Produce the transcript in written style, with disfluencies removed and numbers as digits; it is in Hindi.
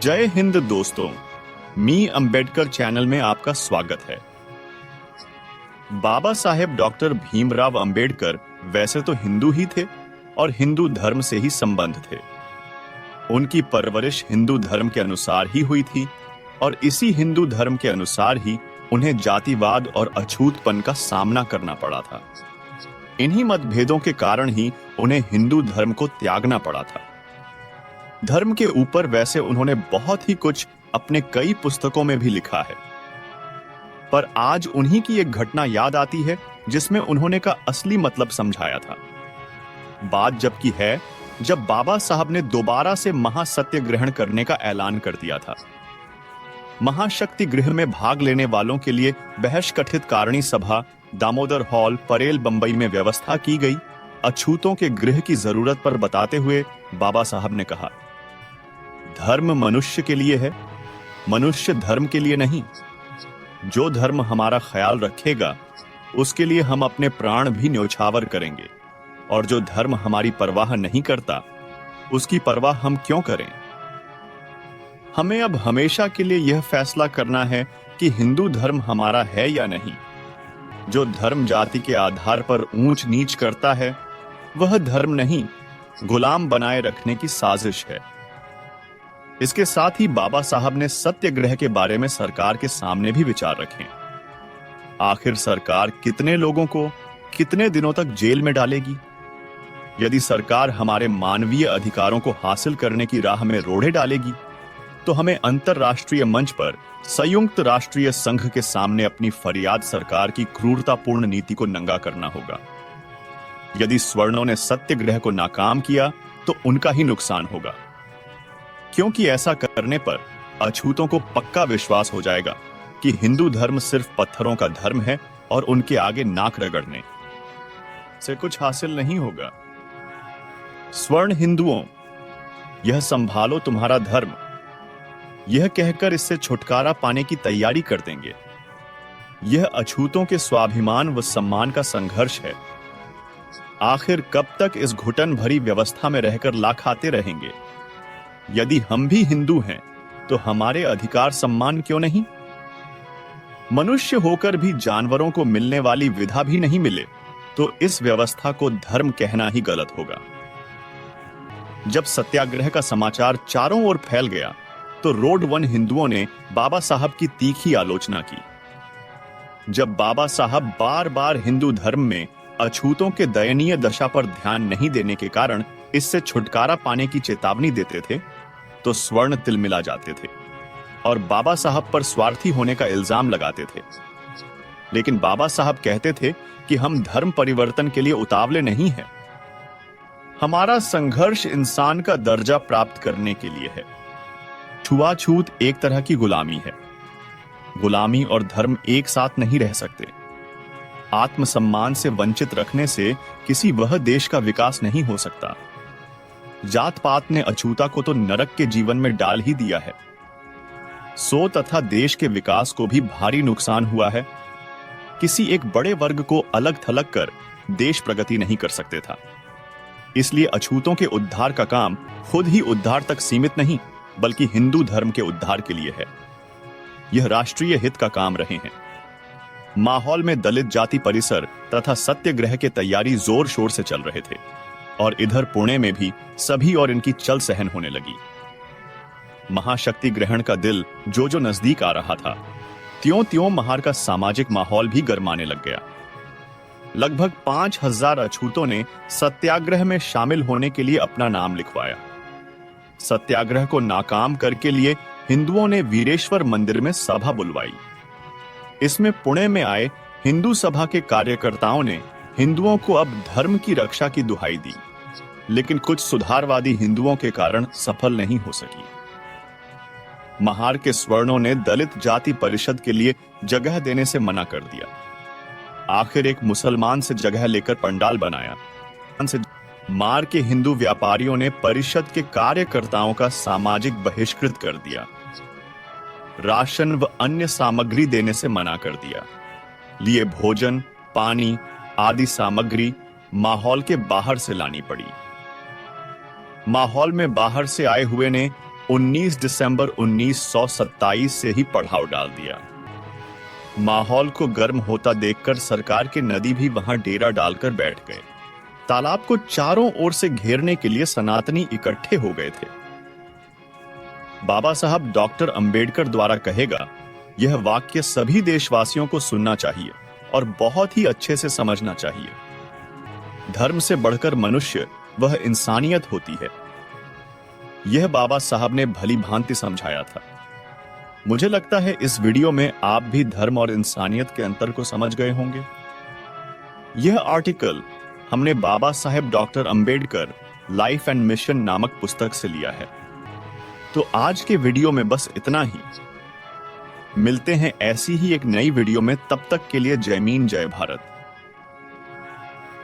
जय हिंद दोस्तों, मी अंबेडकर चैनल में आपका स्वागत है। बाबा साहेब डॉक्टर भीमराव अंबेडकर वैसे तो हिंदू ही थे और हिंदू धर्म से ही संबंध थे। उनकी परवरिश हिंदू धर्म के अनुसार ही हुई थी और इसी हिंदू धर्म के अनुसार ही उन्हें जातिवाद और अछूतपन का सामना करना पड़ा था। इन्हीं मतभेदों के कारण ही उन्हें हिंदू धर्म को त्यागना पड़ा था। धर्म के ऊपर वैसे उन्होंने बहुत ही कुछ अपने कई पुस्तकों में भी लिखा है, पर आज उन्हीं की एक घटना याद आती है जिसमें उन्होंने का असली मतलब समझाया था। बात जबकि है जब बाबा साहब ने दोबारा से महासत्याग्रहण करने का ऐलान कर दिया था। महाशक्ति गृह में भाग लेने वालों के लिए बहिष्कथित कारणी सभा दामोदर हॉल परेल बंबई में व्यवस्था की गई। अछूतों के गृह की जरूरत पर बताते हुए बाबा साहब ने कहा, धर्म मनुष्य के लिए है, मनुष्य धर्म के लिए नहीं। जो धर्म हमारा ख्याल रखेगा उसके लिए हम अपने प्राण भी न्योछावर करेंगे, और जो धर्म हमारी परवाह नहीं करता उसकी परवाह हम क्यों करें। हमें अब हमेशा के लिए यह फैसला करना है कि हिंदू धर्म हमारा है या नहीं। जो धर्म जाति के आधार पर ऊंच नीच करता है वह धर्म नहीं, गुलाम बनाए रखने की साजिश है। इसके साथ ही बाबा साहब ने सत्याग्रह के बारे में सरकार के सामने भी विचार रखे। आखिर सरकार कितने लोगों को कितने दिनों तक जेल में डालेगी? यदि सरकार हमारे मानवीय अधिकारों को हासिल करने की राह में रोड़े डालेगी तो हमें अंतरराष्ट्रीय मंच पर संयुक्त राष्ट्रीय संघ के सामने अपनी फरियाद सरकार की क्रूरतापूर्ण नीति को नंगा करना होगा। यदि स्वर्णों ने सत्याग्रह को नाकाम किया तो उनका ही नुकसान होगा, क्योंकि ऐसा करने पर अछूतों को पक्का विश्वास हो जाएगा कि हिंदू धर्म सिर्फ पत्थरों का धर्म है और उनके आगे नाक रगड़ने से कुछ हासिल नहीं होगा। स्वर्ण हिंदुओं, यह संभालो तुम्हारा धर्म, यह कहकर इससे छुटकारा पाने की तैयारी कर देंगे। यह अछूतों के स्वाभिमान व सम्मान का संघर्ष है। आखिर कब तक इस घुटन भरी व्यवस्था में रहकर ला खाते रहेंगे? यदि हम भी हिंदू हैं तो हमारे अधिकार सम्मान क्यों नहीं? मनुष्य होकर भी जानवरों को मिलने वाली विधा भी नहीं मिले तो इस व्यवस्था को धर्म कहना ही गलत होगा। जब सत्याग्रह का समाचार चारों ओर फैल गया तो रोड वन हिंदुओं ने बाबा साहब की तीखी आलोचना की। जब बाबा साहब बार बार हिंदू धर्म में अछूतों के दयनीय दशा पर ध्यान नहीं देने के कारण इससे छुटकारा पाने की चेतावनी देते थे तो स्वर्ण तिलमिला जाते थे और बाबा साहब पर स्वार्थी होने का इल्जाम लगाते थे। लेकिन बाबा साहब कहते थे कि हम धर्म परिवर्तन के लिए उतावले नहीं हैं। हमारा संघर्ष इंसान का दर्जा प्राप्त करने के लिए है। छुआछूत एक तरह की गुलामी है। गुलामी और धर्म एक साथ नहीं रह सकते। आत्मसम्मान से वंचित रखने से किसी वह देश का विकास नहीं हो सकता। जात पात ने अछूता को तो नरक के जीवन में डाल ही दिया है। सो तथा देश के विकास को भी भारी नुकसान हुआ है। किसी एक बड़े वर्ग को अलग थलग कर देश प्रगति नहीं कर सकते था। इसलिए अछूतों के उद्धार का काम खुद ही उद्धार तक सीमित नहीं बल्कि हिंदू धर्म के उद्धार के लिए है। यह राष्ट्रीय हित का काम रहे हैं। माहौल में दलित जाति परिसर तथा सत्याग्रह के तैयारी जोर शोर से चल रहे थे और इधर पुणे में भी सभी और इनकी चल सहन होने लगी। महाशक्ति ग्रहण का दिल जो जो नजदीक आ रहा था त्यों त्यों महार का सामाजिक माहौल भी गरमाने लग गया। लगभग 5000 अछूतों ने सत्याग्रह में शामिल होने के लिए अपना नाम लिखवाया। सत्याग्रह को नाकाम करके लिए हिंदुओं ने वीरेश्वर मंदिर में सभा बुलवाई। इसमें पुणे में आए हिंदू सभा के कार्यकर्ताओं ने हिंदुओं को अब धर्म की रक्षा की दुहाई दी, लेकिन कुछ सुधारवादी हिंदुओं के कारण सफल नहीं हो सकी। महार के स्वर्णों ने दलित जाति परिषद के लिए जगह देने से मना कर दिया। आखिर एक मुसलमान से जगह लेकर पंडाल बनाया। मार के हिंदू व्यापारियों ने परिषद के कार्यकर्ताओं का सामाजिक बहिष्कृत कर दिया। राशन व अन्य सामग्री देने से मना कर दिया। लिए भोजन, पानी आदि सामग्री माहौल के बाहर से लानी पड़ी। माहौल में बाहर से आए हुए ने 19 दिसंबर 1927 से ही पड़ाव डाल दिया। माहौल को गर्म होता देखकर सरकार के नदी भी वहां डेरा डालकर बैठ गए। तालाब को चारों ओर से घेरने के लिए सनातनी इकट्ठे हो गए थे। बाबा साहब डॉक्टर अंबेडकर द्वारा कहेगा, यह वाक्य सभी देशवासियों को सुनना चाहिए और बहुत ही अच्छे से समझना चाहिए। धर्म से बढ़कर मनुष्य वह इंसानियत होती है। यह बाबा साहब ने भली भांति समझाया था। मुझे लगता है इस वीडियो में आप भी धर्म और इंसानियत के अंतर को समझ गए होंगे। यह आर्टिकल हमने Baba Saheb doctor Ambedkar life and mission नामक पुस्तक से लिया है। तो आज के वीडियो में बस इतना ही। मिलते हैं ऐसी ही एक नई वीडियो में, तब तक के लिए जय मीन जय भारत।